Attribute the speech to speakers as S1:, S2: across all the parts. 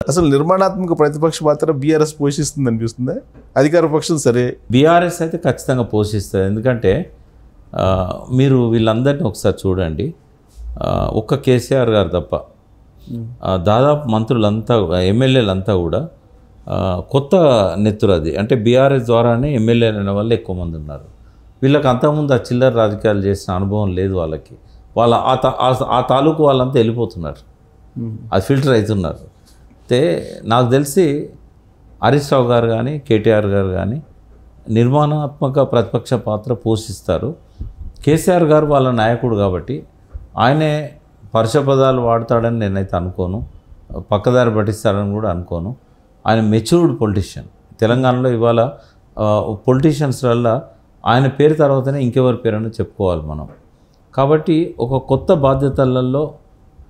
S1: అసలు నిర్మాణాత్మక ప్రతిపక్ష పాత్ర బీఆర్ఎస్ పోషిస్తుంది అనిపిస్తుందా? అధికార పక్షం సరే,
S2: బీఆర్ఎస్ అయితే ఖచ్చితంగా పోషిస్తుంది. ఎందుకంటే మీరు వీళ్ళందరినీ ఒకసారి చూడండి. ఒక్క కేసీఆర్ గారు తప్ప దాదాపు మంత్రులంతా ఎమ్మెల్యేలంతా కూడా కొత్త నెత్తురు. అది అంటే బీఆర్ఎస్ ద్వారానే ఎమ్మెల్యేలు అయిన వాళ్ళు ఎక్కువ మంది ఉన్నారు. వీళ్ళకి అంతకుముందు ఆ చిల్లర రాజకీయాలు చేసిన అనుభవం లేదు వాళ్ళకి. వాళ్ళ ఆ తాలూకు వాళ్ళంతా వెళ్ళిపోతున్నారు, అది ఫిల్టర్ అవుతున్నారు. అయితే నాకు తెలిసి హరీష్ రావు గారు కానీ కేటీఆర్ గారు కానీ నిర్మాణాత్మక ప్రతిపక్ష పాత్ర పోషిస్తారు. కేసీఆర్ గారు వాళ్ళ నాయకుడు కాబట్టి ఆయనే పరుషపదాలు వాడతాడని నేనైతే అనుకోను, పక్కదారి పట్టిస్తాడని కూడా అనుకోను. ఆయన మెచ్యూర్డ్ పొలిటీషియన్. తెలంగాణలో ఇవాళ పొలిటీషియన్స్ వల్ల ఆయన పేరు తర్వాతనే ఇంకెవరి పేరని చెప్పుకోవాలి మనం. కాబట్టి ఒక కొత్త బాధ్యతలలో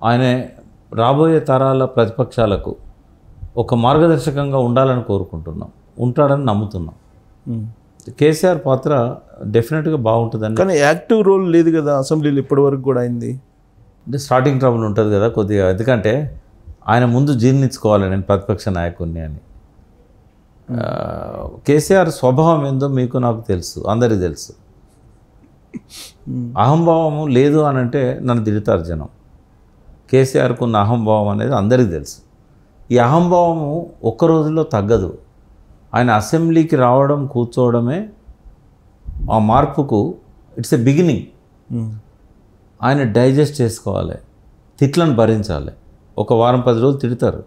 S2: ఆయన రాబోయే తరాల ప్రతిపక్షాలకు ఒక మార్గదర్శకంగా ఉండాలని కోరుకుంటున్నాం, ఉంటాడని నమ్ముతున్నాం. కేసీఆర్ పాత్ర డెఫినెట్గా బాగుంటుందని.
S1: కానీ యాక్టివ్ రోల్ లేదు కదా అసెంబ్లీలో ఇప్పటి వరకు కూడా అయింది.
S2: అంటే స్టార్టింగ్ ట్రబుల్ ఉంటుంది కదా కొద్దిగా, ఎందుకంటే ఆయన ముందు జీర్ణించుకోవాలి నేను ప్రతిపక్ష నాయకుడిని అని. కేసీఆర్ స్వభావం ఏందో మీకు నాకు తెలుసు, అందరికీ తెలుసు. అహంభావము లేదు అని అంటే నన్ను తిడతారు జనం. కేసీఆర్కు ఉన్న అహంభావం అనేది అందరికీ తెలుసు. ఈ అహంభావము ఒక్క రోజులో తగ్గదు. ఆయన అసెంబ్లీకి రావడం కూర్చోవడమే ఆ మార్పుకు ఇట్స్ ఎ బిగినింగ్. ఆయన డైజెస్ట్ చేసుకోవాలి, తిట్లను భరించాలి. ఒక వారం 10 రోజులు తిడతారు,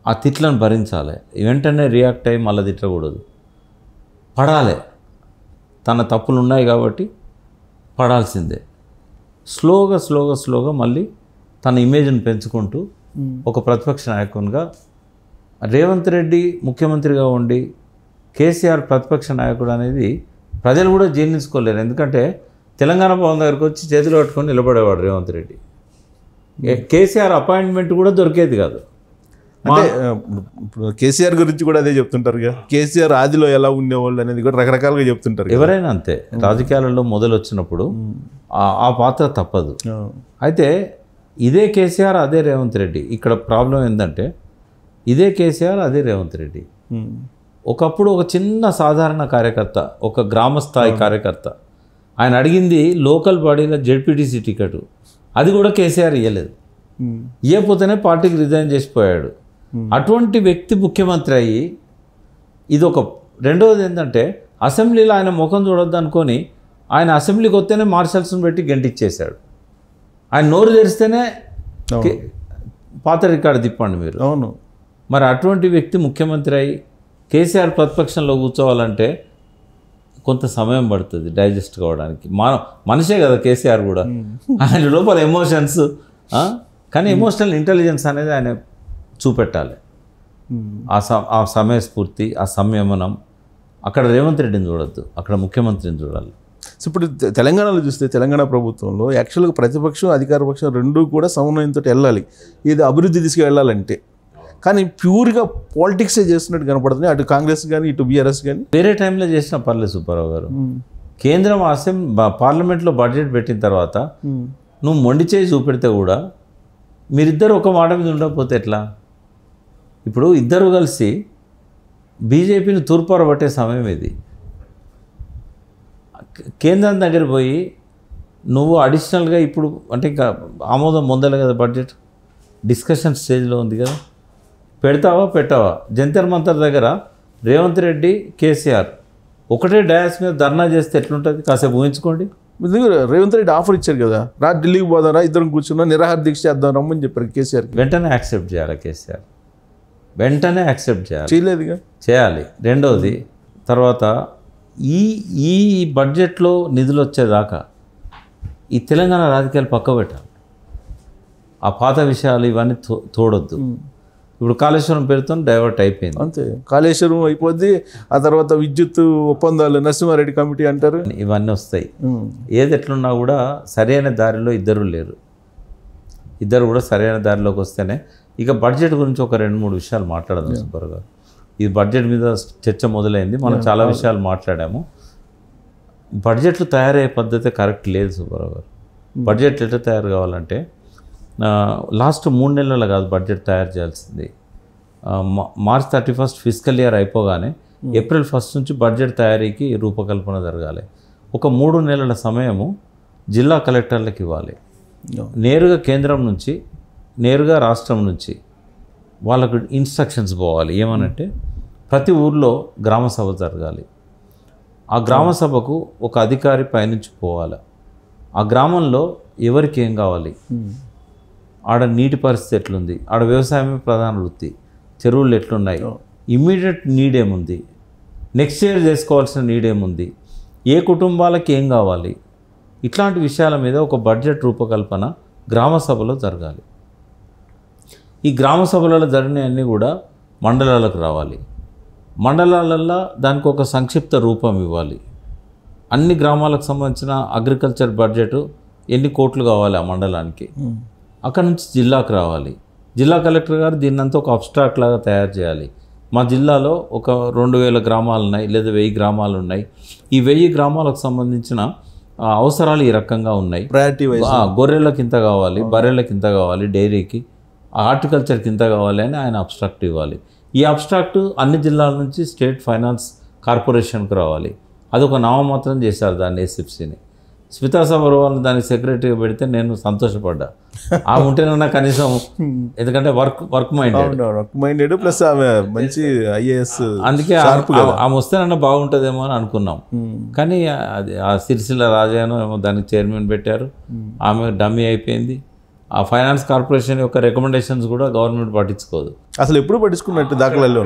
S2: ఆ తిట్లను భరించాలి. వెంటనే రియాక్ట్ అయ్యి మళ్ళీ తిట్టకూడదు, పడాలి. తన తప్పులు ఉన్నాయి కాబట్టి పడాల్సిందే. స్లోగా మళ్ళీ తన ఇమేజ్ని పెంచుకుంటూ ఒక ప్రతిపక్ష నాయకునిగా, రేవంత్ రెడ్డి ముఖ్యమంత్రిగా ఉండి కేసీఆర్ ప్రతిపక్ష నాయకుడు అనేది ప్రజలు కూడా జీర్ణించుకోలేరు. ఎందుకంటే తెలంగాణ భవన్ దగ్గరికి వచ్చి చేతులు పట్టుకొని నిలబడేవాడు రేవంత్ రెడ్డి. కేసీఆర్ అపాయింట్మెంట్ కూడా దొరికేది కాదు.
S1: అంటే ఇప్పుడు కేసీఆర్ గురించి కూడా అదే చెప్తుంటారు కదా, కేసీఆర్ ఆదిలో ఎలా ఉండేవాళ్ళు అనేది కూడా రకరకాలుగా చెప్తుంటారు.
S2: ఎవరైనా అంతే, రాజకీయాలలో మొదలు వచ్చినప్పుడు ఆ పాత్ర తప్పదు. అయితే ఇదే కేసీఆర్ అదే రేవంత్ రెడ్డి. ఇక్కడ ప్రాబ్లం ఏంటంటే ఇదే కేసీఆర్ అదే రేవంత్ రెడ్డి. ఒకప్పుడు ఒక చిన్న సాధారణ కార్యకర్త, ఒక గ్రామ స్థాయి కార్యకర్త, ఆయన అడిగింది లోకల్ బాడీలో జెడ్పీటీసీ టికెట్, అది కూడా కేసీఆర్ ఇవ్వలేదు. ఇవ్వకపోతేనే పార్టీకి రిజైన్ చేసిపోయాడు. అటువంటి వ్యక్తి ముఖ్యమంత్రి అయ్యి ఇదొక. రెండవది ఏంటంటే అసెంబ్లీలో ఆయన ముఖం చూడొద్దు అనుకొని ఆయన అసెంబ్లీకి వస్తేనే మార్షల్స్ని పెట్టి గెంటిచ్చేశాడు. ఆయన నోరు తెరిస్తేనే పాత రికార్డు తిప్పండి మీరు.
S1: అవును.
S2: మరి అటువంటి వ్యక్తి ముఖ్యమంత్రి అయ్యి కేసీఆర్ ప్రతిపక్షంలో కూర్చోవాలంటే కొంత సమయం పడుతుంది డైజెస్ట్ కావడానికి. మనిషే కదా కేసీఆర్ కూడా, ఆయన లోపల ఎమోషన్స్, కానీ ఎమోషనల్ ఇంటెలిజెన్స్ అనేది ఆయన చూపెట్టాలి. ఆ సమయస్ఫూర్తి, ఆ సంయమనం. అక్కడ రేవంత్ రెడ్డిని చూడొద్దు, అక్కడ ముఖ్యమంత్రిని చూడాలి.
S1: సో ఇప్పుడు తెలంగాణలో చూస్తే తెలంగాణ ప్రభుత్వంలో యాక్చువల్గా ప్రతిపక్షం అధికార పక్షం రెండూ కూడా సమన్వయంతో వెళ్ళాలి, ఇది అభివృద్ధి దిశగా వెళ్ళాలంటే. కానీ ప్యూర్గా పాలిటిక్సే చేస్తున్నట్టు కనపడుతుంది, అటు కాంగ్రెస్ కానీ ఇటు బీఆర్ఎస్ కానీ.
S2: వేరే టైంలో చేసిన పర్లేదు సుబ్బారావు గారు. కేంద్రం పార్లమెంట్లో బడ్జెట్ పెట్టిన తర్వాత నువ్వు మొండి చేయి చూపెడితే కూడా మీరిద్దరు ఒక మాట మీద ఉండకపోతే ఎట్లా? ఇప్పుడు ఇద్దరు కలిసి బీజేపీని తూర్పార పట్టే సమయం ఇది. కేంద్రం దగ్గర పోయి నువ్వు అడిషనల్గా ఇప్పుడు అంటే ఇంకా ఆమోదం పొందాలి కదా, బడ్జెట్ డిస్కషన్ స్టేజ్లో ఉంది కదా, పెడతావా పెట్టావా? జంతర్ మంతర్ దగ్గర రేవంత్ రెడ్డి కేసీఆర్ ఒకటే డయాస్ మీద ధర్నా చేస్తే ఎట్లుంటుంది? కాసేపు ఊహించుకోండి.
S1: రేవంత్ రెడ్డి ఆఫర్ ఇచ్చారు కదా, ఢిల్లీకి పోదారా, ఇద్దరం కూర్చున్నా నిరాహార దీక్ష చేద్దాం రమ్మని చెప్పారు కేసీఆర్.
S2: వెంటనే యాక్సెప్ట్ చేయాలి కేసీఆర్, వెంటనే యాక్సెప్ట్ చేయాలి.
S1: చేయలేదుగా, చేయాలి.
S2: రెండవది తర్వాత ఈ బడ్జెట్లో నిధులు వచ్చేదాకా ఈ తెలంగాణ రాజకీయాలు పక్క పెట్టాలి. ఆ పాత విషయాలు ఇవన్నీ తోడొద్దు. ఇప్పుడు కాళేశ్వరం పేరుతో డైవర్ట్ అయిపోయింది
S1: అంతే. కాళేశ్వరం అయిపోద్ది, ఆ తర్వాత విద్యుత్ ఒప్పందాలు నరసింహారెడ్డి కమిటీ అంటారు,
S2: ఇవన్నీ వస్తాయి. ఏది ఎట్లున్నా కూడా సరైన దారిలో ఇద్దరు లేరు. ఇద్దరు కూడా సరైన దారిలోకి వస్తేనే. ఇక బడ్జెట్ గురించి ఒక 2-3 విషయాలు మాట్లాడదాం సుబ్బారావు గారు. ఈ బడ్జెట్ మీద చర్చ మొదలైంది, మనం చాలా విషయాలు మాట్లాడాము. బడ్జెట్లు తయారయ్యే పద్ధతి కరెక్ట్ లేదు సుబ్బారావు గారు. బడ్జెట్ ఎట్లా తయారు కావాలంటే లాస్ట్ 3 నెలలు కాదు బడ్జెట్ తయారు చేయాల్సింది. మార్చ్ 31 ఫిజికల్ ఇయర్ అయిపోగానే ఏప్రిల్ 1 నుంచి బడ్జెట్ తయారీకి రూపకల్పన జరగాలి. ఒక 3 నెలల సమయము జిల్లా కలెక్టర్లకు ఇవ్వాలి. నేరుగా కేంద్రం నుంచి నేరుగా రాష్ట్రం నుంచి వాళ్ళకు ఇన్స్ట్రక్షన్స్ పోవాలి. ఏమనంటే ప్రతి ఊర్లో గ్రామ సభ జరగాలి. ఆ గ్రామ సభకు ఒక అధికారి పైనుంచి పోవాలి. ఆ గ్రామంలో ఎవరికి ఏం కావాలి, ఆడ నీటి పరిస్థితి ఎట్లుంది, ఆడ వ్యవసాయమే ప్రధాన వృత్తి, చెరువులు ఎట్లున్నాయి, ఇమ్మీడియట్ నీడ్ ఏముంది, నెక్స్ట్ ఇయర్ చేసుకోవాల్సిన నీడ్ ఏముంది, ఏ కుటుంబాలకి ఏం కావాలి, ఇట్లాంటి విషయాల మీద ఒక బడ్జెట్ రూపకల్పన గ్రామ సభలో జరగాలి. ఈ గ్రామ సభలలో జరిగినవన్నీ కూడా మండలాలకు రావాలి. మండలాలల్లో దానికి ఒక సంక్షిప్త రూపం ఇవ్వాలి. అన్ని గ్రామాలకు సంబంధించిన అగ్రికల్చర్ బడ్జెట్ ఎన్ని కోట్లు కావాలి ఆ మండలానికి, అక్కడ నుంచి జిల్లాకు రావాలి. జిల్లా కలెక్టర్ గారు దీన్నంతా ఒక అబ్స్ట్రాక్ట్ లాగా తయారు చేయాలి. మా జిల్లాలో ఒక 2000 గ్రామాలు ఉన్నాయి లేదా 1000 గ్రామాలు ఉన్నాయి. ఈ 1000 గ్రామాలకు సంబంధించిన అవసరాలు ఈ రకంగా ఉన్నాయి.
S1: ప్రయారిటీ వైజ్
S2: గొర్రెలకు ఇంత కావాలి, బర్రెలకు ఇంత కావాలి, డైరీకి, హార్టికల్చర్కి ఇంత కావాలి అని ఆయన అబ్స్ట్రాక్ట్ ఇవ్వాలి. ఈ అబ్స్ట్రాక్ట్ అన్ని జిల్లాల నుంచి స్టేట్ ఫైనాన్స్ కార్పొరేషన్కి రావాలి. అదొక నామమాత్రం చేశారు దాన్ని, ఎస్ఎఫ్సిని. స్మితా సబర్వాల్ని దానికి సెక్రటరీగా పెడితే నేను సంతోషపడ్డా. ఆ ఉంటేనన్నా కనీసం, ఎందుకంటే వర్క్
S1: మైండెడ్ ప్లస్ ఆమె మంచి ఐఏఎస్,
S2: అందుకే ఆమె వస్తేనన్నా బాగుంటుందేమో అని అనుకున్నాం. కానీ అది ఆ సిరిసిల్ల రాజాను ఏమో దానికి చైర్మన్ పెట్టారు, ఆమె డమ్మీ అయిపోయింది. ఆ ఫైనాన్స్ కార్పొరేషన్ యొక్క రికమెండేషన్స్ కూడా గవర్నమెంట్ పట్టించుకోదు.
S1: అసలు ఎప్పుడు పట్టించుకున్నట్టు దాఖలలో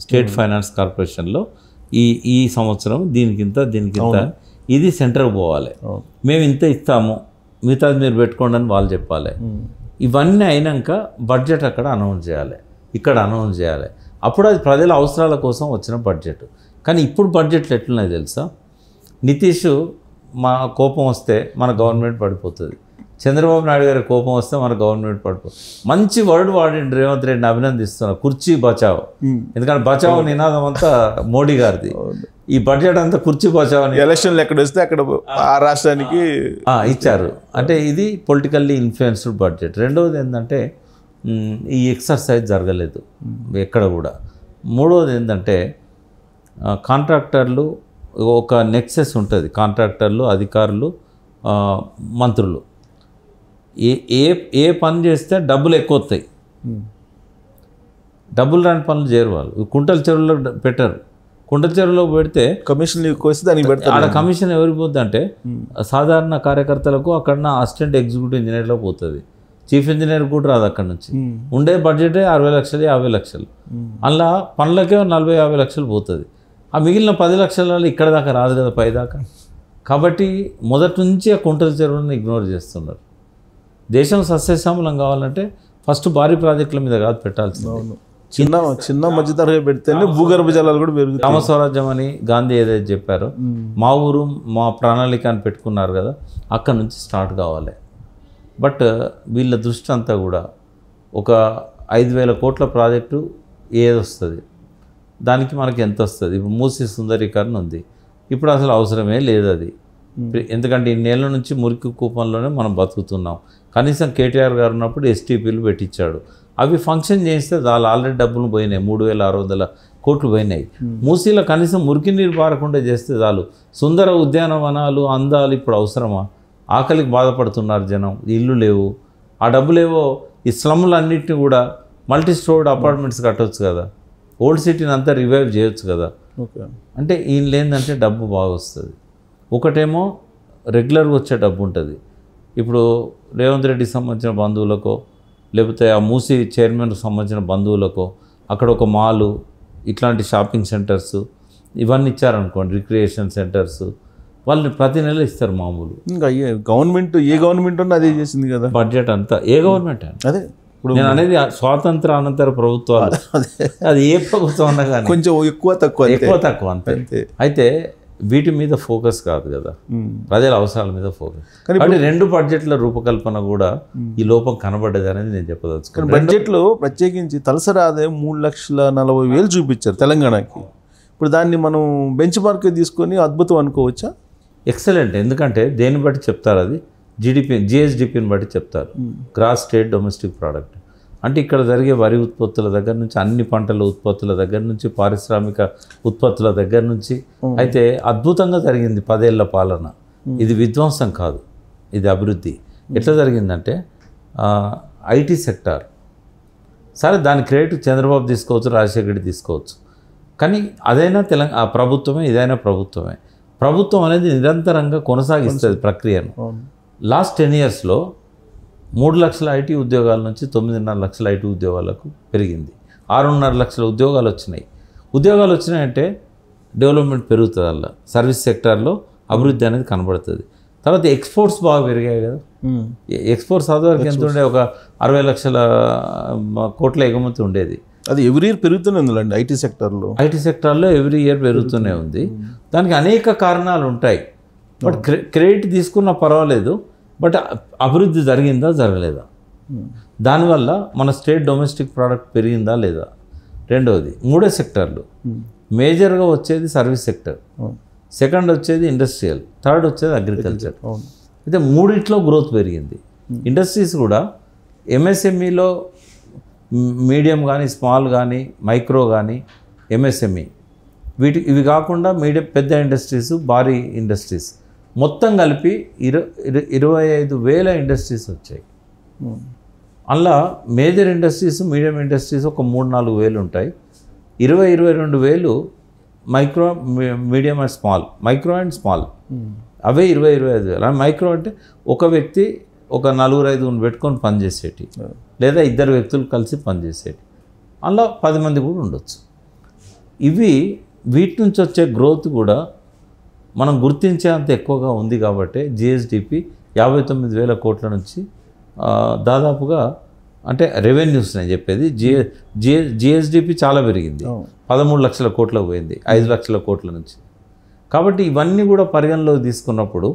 S2: స్టేట్ ఫైనాన్స్ కార్పొరేషన్లో ఈ సంవత్సరం దీనికింత ఇది సెంటర్కి పోవాలి, మేము ఇంత ఇస్తాము, మిగతాది మీరు పెట్టుకోండి అని వాళ్ళు చెప్పాలి. ఇవన్నీ అయినాక బడ్జెట్ అక్కడ అనౌన్స్ చేయాలి, ఇక్కడ అనౌన్స్ చేయాలి. అప్పుడు అది ప్రజల అవసరాల కోసం వచ్చిన బడ్జెట్. కానీ ఇప్పుడు బడ్జెట్లు ఎట్లున్నాయి తెలుసా? నితీష్ మా కోపం వస్తే మన గవర్నమెంట్ పడిపోతుంది, చంద్రబాబు నాయుడు గారి కోపం వస్తే మన గవర్నమెంట్ పడిపోతుంది. మంచి వర్డ్ వాడిండి రేవంత్ రెడ్డిని అభినందిస్తున్నా, కుర్చీ బచావ్. ఎందుకంటే బచావ్ నినాదం అంతా మోడీ గారిది. ఈ బడ్జెట్ అంతా కుర్చీ బచావ్ అని
S1: ఎలక్షన్లు ఎక్కడ వస్తే అక్కడ ఆ రాష్ట్రానికి
S2: ఇచ్చారు. అంటే ఇది పొలిటికల్లీ ఇన్ఫ్లుయెన్స్డ్ బడ్జెట్. రెండవది ఏంటంటే ఈ ఎక్సర్సైజ్ జరగలేదు ఎక్కడ కూడా. మూడవది ఏంటంటే కాంట్రాక్టర్లు, ఒక నెక్సెస్ ఉంటుంది, కాంట్రాక్టర్లు, అధికారులు, మంత్రులు. ఏ పని చేస్తే డబ్బులు ఎక్కువ వస్తాయి, డబ్బులు రాని పనులు చేయరు వాళ్ళు. కుంటల చెరువులో పెట్టారు, కుంటల చెరువులో పెడితే
S1: కమిషన్ ఎక్కువ వస్తే దానికి పెడతారు.
S2: ఆడ కమిషన్ ఎవరికి పోతుంది అంటే సాధారణ కార్యకర్తలకు, అక్కడ అసిస్టెంట్ ఎగ్జిక్యూటివ్ ఇంజనీర్లో పోతుంది, చీఫ్ ఇంజనీర్ కూడా రాదు అక్కడ నుంచి. ఉండే బడ్జెటే 60 లక్షలు 50 లక్షలు, అలా పనులకే 40-50 లక్షలు పోతుంది. ఆ మిగిలిన 10 లక్షలలో ఇక్కడ దాకా రాదు కదా, పైదాకా. కాబట్టి మొదటి నుంచి ఆ కుంటల చెరువులను ఇగ్నోర్ చేస్తున్నారు. దేశం సస్యశ్యామలం కావాలంటే ఫస్ట్ భారీ ప్రాజెక్టుల మీద కాదు పెట్టాల్సింది,
S1: చిన్న మధ్యతరగతి పెడితేనే భూగర్భ జలాలు కూడా పెరుగుతాయి.
S2: గ్రామ స్వరాజ్యం అని గాంధీ ఏదైతే చెప్పారో, మా ఊరు మా ప్రణాళిక అని పెట్టుకున్నారు కదా, అక్కడ నుంచి స్టార్ట్ కావాలి. బట్ వీళ్ళ దృష్టి అంతా కూడా ఒక 5,000 కోట్ల ప్రాజెక్టు ఏది వస్తుంది, దానికి మనకి ఎంత వస్తుంది. ఇప్పుడు మూసీ సుందరీకరణ ఉంది, ఇప్పుడు అసలు అవసరమే లేదు అది. ఎందుకంటే ఇన్నేళ్ల నుంచి మురికి కూపంలోనే మనం బతుకుతున్నాం. కనీసం కేటీఆర్ గారు ఉన్నప్పుడు ఎస్టీపీలు పెట్టించాడు, అవి ఫంక్షన్ చేస్తే చాలా ఆల్రెడీ డబ్బులు పోయినాయి, 3,600 కోట్లు పోయినాయి. మూసీలో కనీసం మురికి నీరు పారకుండా చేస్తే చాలు. సుందర ఉద్యానవనాలు, అందాలు ఇప్పుడు అవసరమా? ఆకలికి బాధపడుతున్నారు జనం, ఇల్లు లేవు. ఆ డబ్బులేవో ఈ స్లమ్లన్నింటినీ కూడా మల్టీ స్టోర్డ్ అపార్ట్మెంట్స్ కట్టవచ్చు కదా, ఓల్డ్ సిటీని అంతా రివైవ్ చేయొచ్చు కదా. అంటే ఈయన లేదంటే డబ్బు బాగా వస్తుంది. ఒకటేమో రెగ్యులర్గా వచ్చే డబ్బు ఉంటుంది. ఇప్పుడు రేవంత్ రెడ్డికి సంబంధించిన బంధువులకో, లేకపోతే ఆ మూసీ చైర్మన్కి సంబంధించిన బంధువులకో, అక్కడ ఒక మాలు, ఇట్లాంటి షాపింగ్ సెంటర్స్ ఇవన్నీ ఇచ్చారనుకోండి, రిక్రియేషన్ సెంటర్స్, వాళ్ళని ప్రతి నెల ఇస్తారు మామూలు.
S1: ఇంకా గవర్నమెంట్ ఏ గవర్నమెంట్ ఉన్నా అదే చేసింది కదా
S2: బడ్జెట్ అంతా. ఏ గవర్నమెంట్ అని
S1: అదే ఇప్పుడు
S2: నేను అనేది స్వాతంత్ర అనంతర ప్రభుత్వాలు, అది ఏ ప్రభుత్వం అన్నా కానీ
S1: కొంచెం ఎక్కువ తక్కువ
S2: అంతే. అయితే వీటి మీద ఫోకస్ కాదు కదా, ప్రజల అవసరాల మీద ఫోకస్. కానీ 2 బడ్జెట్ల రూపకల్పన కూడా ఈ లోపం కనబడ్డది అనేది నేను చెప్పదలుచుకున్నాను.
S1: బడ్జెట్లో ప్రత్యేకించి తలసరి ఆదాయం 3,40,000 చూపించారు తెలంగాణకి. ఇప్పుడు దాన్ని మనం బెంచ్ మార్క్ తీసుకొని అద్భుతం అనుకోవచ్చా?
S2: ఎక్సలెంట్. ఎందుకంటే దేన్ని బట్టి చెప్తారు అది, జిఎస్డిపిని బట్టి చెప్తారు, గ్రాస్ స్టేట్ డొమెస్టిక్ ప్రోడక్ట్. అంటే ఇక్కడ జరిగే వరి ఉత్పత్తుల దగ్గర నుంచి, అన్ని పంటల ఉత్పత్తుల దగ్గర నుంచి, పారిశ్రామిక ఉత్పత్తుల దగ్గర నుంచి. అయితే అద్భుతంగా జరిగింది 10 ఏళ్ల పాలన. ఇది విధ్వంసం కాదు, ఇది అభివృద్ధి. ఎట్లా జరిగిందంటే ఐటీ సెక్టార్, సరే దాని క్రెడిట్ చంద్రబాబు తీసుకోవచ్చు, రాజశేఖర్ రెడ్డి తీసుకోవచ్చు, కానీ అదైనా తెలంగాణ ప్రభుత్వమే, ఇదైనా ప్రభుత్వమే. ప్రభుత్వం అనేది నిరంతరంగా కొనసాగిస్తుంది ప్రక్రియను. లాస్ట్ 10 yearsలో 3 లక్షల ఐటీ ఉద్యోగాల నుంచి 9.5 లక్షల ఐటీ ఉద్యోగాలకు పెరిగింది. 6.5 లక్షల ఉద్యోగాలు వచ్చినాయి. ఉద్యోగాలు వచ్చినాయంటే డెవలప్మెంట్ పెరుగుతుంది, అలా సర్వీస్ సెక్టార్లో అభివృద్ధి అనేది కనబడుతుంది. తర్వాత ఎక్స్పోర్ట్స్ బాగా పెరిగాయి కదా. ఎక్స్పోర్ట్స్ ఆధారకు ఎంత ఉండే, ఒక 60 లక్షల కోట్ల ఎగుమతి ఉండేది.
S1: అది ఎవ్రీ ఇయర్ పెరుగుతూనే ఉందండి ఐటీ సెక్టార్లో
S2: ఎవ్రీ ఇయర్ పెరుగుతూనే ఉంది. దానికి అనేక కారణాలు ఉంటాయి. బట్ క్రెడిట్ తీసుకున్నా పర్వాలేదు, బట్ అభివృద్ధి జరిగిందా జరగలేదా, దానివల్ల మన స్టేట్ డొమెస్టిక్ ప్రోడక్ట్ పెరిగిందా లేదా. రెండవది, 3 సెక్టార్లు మేజర్గా వచ్చేది సర్వీస్ సెక్టర్, సెకండ్ వచ్చేది ఇండస్ట్రియల్, థర్డ్ వచ్చేది అగ్రికల్చర్. అయితే మూడిట్లో గ్రోత్ పెరిగింది. ఇండస్ట్రీస్ కూడా ఎంఎస్ఎంఈలో మీడియం కానీ, స్మాల్ కానీ, మైక్రో కానీ, ఎంఎస్ఎంఈ, ఇవి కాకుండా పెద్ద ఇండస్ట్రీస్, భారీ ఇండస్ట్రీస్ మొత్తం కలిపి 25,000 ఇండస్ట్రీస్ వచ్చాయి. అలా మేజర్ ఇండస్ట్రీస్, మీడియం ఇండస్ట్రీస్ ఒక 3-4 వేలు ఉంటాయి. 22,000 micro, medium and small, micro and small, away 25,000. Micro అంటే ఒక వ్యక్తి ఒక 4-5 పెట్టుకొని పనిచేసేటి, లేదా 2 వ్యక్తులు కలిసి పనిచేసేటి, అలా 10 మంది కూడా ఉండొచ్చు. వీటి నుంచి వచ్చే గ్రోత్ కూడా మనం గుర్తించేంత ఎక్కువగా ఉంది. కాబట్టి జిఎస్డిపి 59,000 కోట్ల నుంచి దాదాపుగా, అంటే రెవెన్యూస్ నేను చెప్పేది, జిఎస్డిపి చాలా పెరిగింది, 13 లక్షల కోట్లకు పోయింది 5 లక్షల కోట్ల నుంచి. కాబట్టి ఇవన్నీ కూడా పరిగణలోకి తీసుకున్నప్పుడు